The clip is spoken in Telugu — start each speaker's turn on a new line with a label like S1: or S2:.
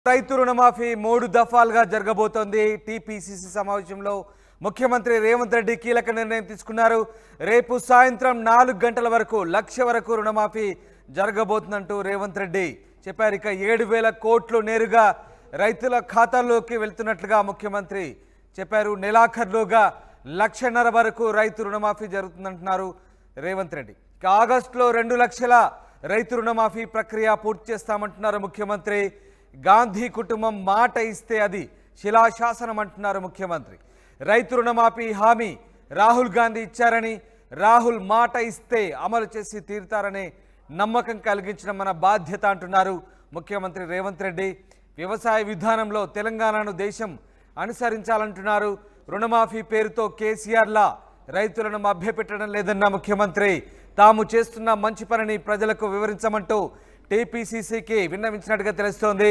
S1: రైతు రుణమాఫీ 3 దఫాలుగా జరగబోతోంది. టీపీసీసీ సమావేశంలో ముఖ్యమంత్రి రేవంత్ రెడ్డి కీలక నిర్ణయం తీసుకున్నారు. రేపు సాయంత్రం 4 గంటల వరకు 1,00,000 వరకు రుణమాఫీ జరగబోతుందంటూ రేవంత్ రెడ్డి చెప్పారు. ఇక 7,000 కోట్లు నేరుగా రైతుల ఖాతాల్లోకి వెళ్తున్నట్లుగా ముఖ్యమంత్రి చెప్పారు. నెలాఖరులోగా 1,50,000 వరకు రైతు రుణమాఫీ జరుగుతుందంటున్నారు రేవంత్ రెడ్డి. ఇక ఆగస్టులో 2 లక్షల రైతు రుణమాఫీ ప్రక్రియ పూర్తి చేస్తామంటున్నారు ముఖ్యమంత్రి. గాంధీ కుటుంబం మాట ఇస్తే అది శిలాశాసనం అంటున్నారు ముఖ్యమంత్రి. రైతు రుణమాఫీ హామీ రాహుల్ గాంధీ ఇచ్చారని, రాహుల్ మాట ఇస్తే అమలు చేసి తీరుతారనే నమ్మకం కలిగించడం మన బాధ్యత అంటున్నారు ముఖ్యమంత్రి రేవంత్ రెడ్డి. వ్యవసాయ విధానంలో తెలంగాణను దేశం అనుసరించాలంటున్నారు. రుణమాఫీ పేరుతో కేసీఆర్లా రైతులను మభ్యపెట్టడం లేదన్న ముఖ్యమంత్రి. తాము చేస్తున్న మంచి పనిని ప్రజలకు వివరించమంటూ టీపీసీసీకి విన్నవించినట్టుగా తెలుస్తోంది.